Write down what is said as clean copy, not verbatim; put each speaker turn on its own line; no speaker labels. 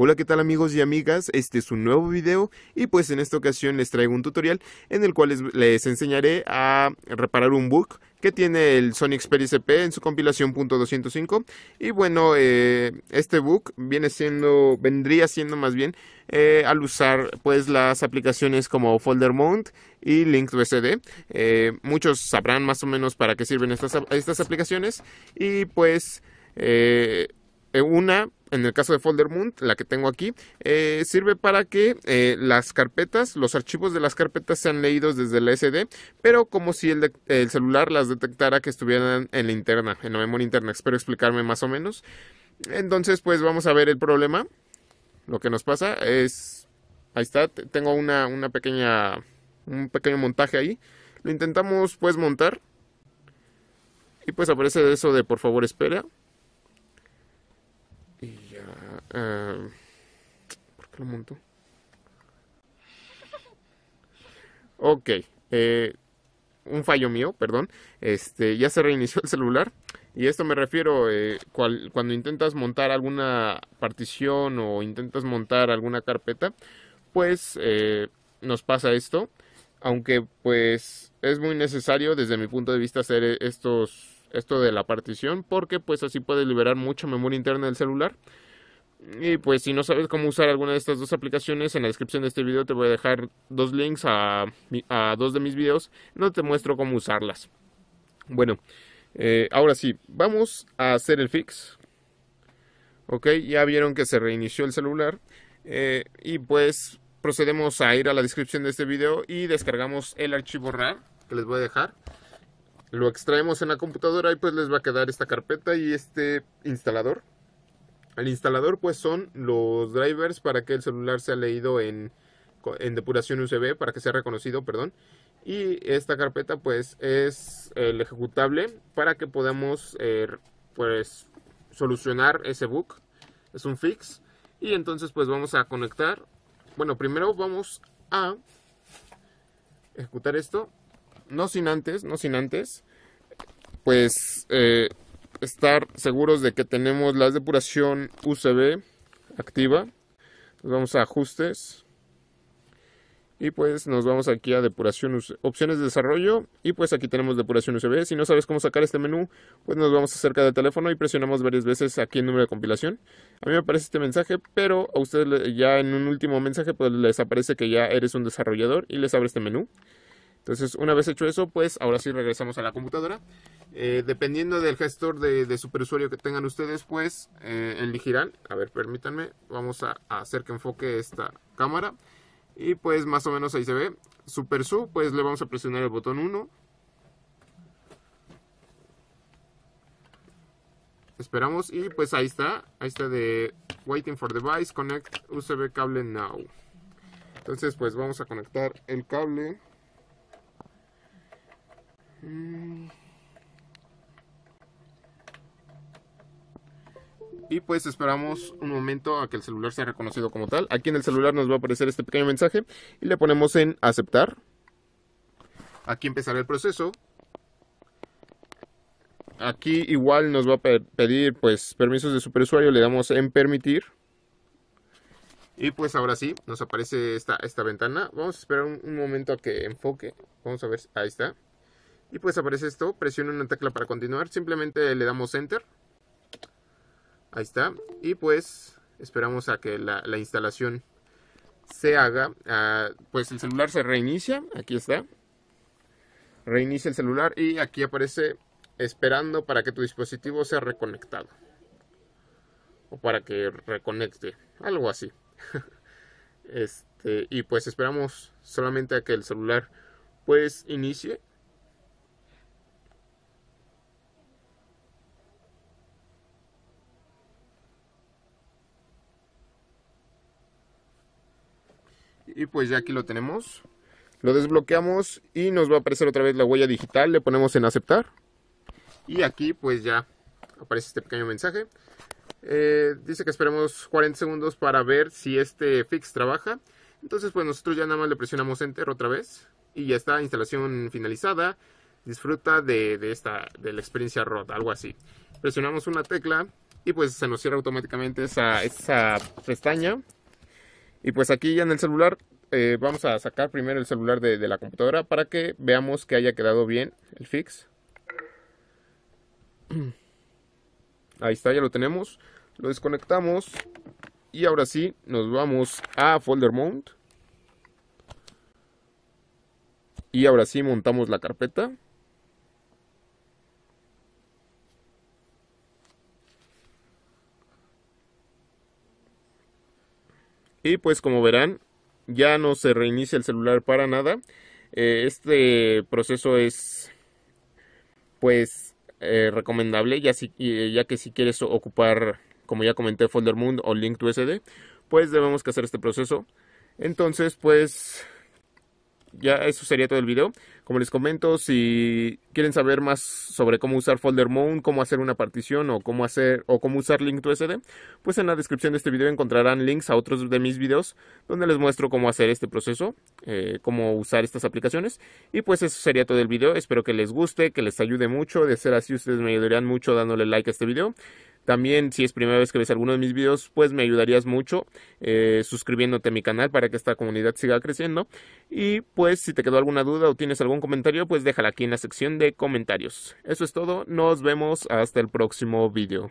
Hola, ¿qué tal amigos y amigas? Este es un nuevo video y pues en esta ocasión les traigo un tutorial en el cual les enseñaré a reparar un bug que tiene el Sony Xperia SP en su compilación .205. Y bueno, este bug vendría siendo más bien al usar pues las aplicaciones como Folder Mount y Link2SD. Muchos sabrán más o menos para qué sirven estas aplicaciones y pues en el caso de Folder Mount, la que tengo aquí, sirve para que los archivos de las carpetas sean leídos desde la SD, pero como si el celular las detectara que estuvieran en la memoria interna. Espero explicarme más o menos. Entonces, pues vamos a ver el problema. Lo que nos pasa es, ahí está, tengo un pequeño montaje ahí. Lo intentamos pues montar y pues aparece eso de por favor espera. Y ya, ¿por qué lo monto? Ok, un fallo mío, perdón. Ya se reinició el celular. Y esto me refiero cuando intentas montar alguna partición o intentas montar alguna carpeta, pues nos pasa esto. Aunque pues es muy necesario desde mi punto de vista hacer esto de la partición, porque pues así puedes liberar mucha memoria interna del celular. Y pues si no sabes cómo usar alguna de estas dos aplicaciones, en la descripción de este video te voy a dejar dos links a dos de mis videos donde te muestro cómo usarlas. Bueno, ahora sí, vamos a hacer el fix. Ok, ya vieron que se reinició el celular. Y pues procedemos a ir a la descripción de este video y descargamos el archivo RAR que les voy a dejar. Lo extraemos en la computadora y pues les va a quedar esta carpeta y este instalador. El instalador pues son los drivers para que el celular sea leído en depuración USB, para que sea reconocido, perdón. Y esta carpeta pues es el ejecutable para que podamos pues solucionar ese bug. Es un fix. Y entonces pues vamos a conectar. Bueno, primero vamos a ejecutar esto. No sin antes, pues estar seguros de que tenemos la depuración USB activa. Nos vamos a ajustes y pues nos vamos aquí a depuración, opciones de desarrollo, y pues aquí tenemos depuración USB. Si no sabes cómo sacar este menú, pues nos vamos acerca del teléfono y presionamos varias veces aquí el número de compilación. A mí me aparece este mensaje, pero a ustedes ya en un último mensaje pues les aparece que ya eres un desarrollador y les abre este menú. Entonces, una vez hecho eso, pues ahora sí regresamos a la computadora. Dependiendo del gestor de superusuario que tengan ustedes, pues elegirán. A ver, permítanme. Vamos a hacer que enfoque esta cámara. Y pues más o menos ahí se ve. SuperSU, pues le vamos a presionar el botón 1. Esperamos y pues ahí está. Ahí está de Waiting for Device, Connect USB Cable Now. Entonces, pues vamos a conectar el cable. Y pues esperamos un momento a que el celular sea reconocido como tal. Aquí en el celular nos va a aparecer este pequeño mensaje y le ponemos en aceptar. Aquí empezará el proceso. Aquí igual nos va a pedir pues permisos de superusuario, le damos en permitir. Y pues ahora sí, nos aparece esta ventana. Vamos a esperar un momento a que enfoque. Vamos a ver, ahí está. Y pues aparece esto, presiona una tecla para continuar, simplemente le damos enter. Ahí está. Y pues esperamos a que la instalación se haga. Pues el celular se reinicia, aquí está. Reinicia el celular y aquí aparece esperando para que tu dispositivo sea reconectado. O para que reconecte, algo así. Y pues esperamos solamente a que el celular pues inicie. Y pues ya aquí lo tenemos. Lo desbloqueamos y nos va a aparecer otra vez la huella digital. Le ponemos en aceptar. Y aquí pues ya aparece este pequeño mensaje. Dice que esperemos 40 segundos para ver si este fix trabaja. Entonces pues nosotros ya nada más le presionamos enter otra vez. Y ya está, instalación finalizada. Disfruta de la experiencia ROT, algo así. Presionamos una tecla y pues se nos cierra automáticamente esa pestaña. Y pues aquí ya en el celular vamos a sacar primero el celular de la computadora para que veamos que haya quedado bien el fix. Ahí está, ya lo tenemos. Lo desconectamos y ahora sí nos vamos a Folder Mount. Y ahora sí montamos la carpeta. Y pues como verán, ya no se reinicia el celular para nada. Este proceso es pues recomendable, ya que si quieres ocupar, como ya comenté, Folder Mount o Link to SD, pues debemos que hacer este proceso. Entonces pues ya eso sería todo el video. Como les comento, si quieren saber más sobre cómo usar Folder Mount, cómo hacer una partición o cómo usar Link to SD, pues en la descripción de este video encontrarán links a otros de mis videos donde les muestro cómo hacer este proceso, cómo usar estas aplicaciones. Y pues eso sería todo el video. Espero que les guste, que les ayude mucho. De ser así, ustedes me ayudarían mucho dándole like a este video. También, si es primera vez que ves alguno de mis videos, pues me ayudarías mucho suscribiéndote a mi canal para que esta comunidad siga creciendo. Y pues si te quedó alguna duda o tienes algún comentario, pues déjala aquí en la sección de comentarios. Eso es todo, nos vemos hasta el próximo video.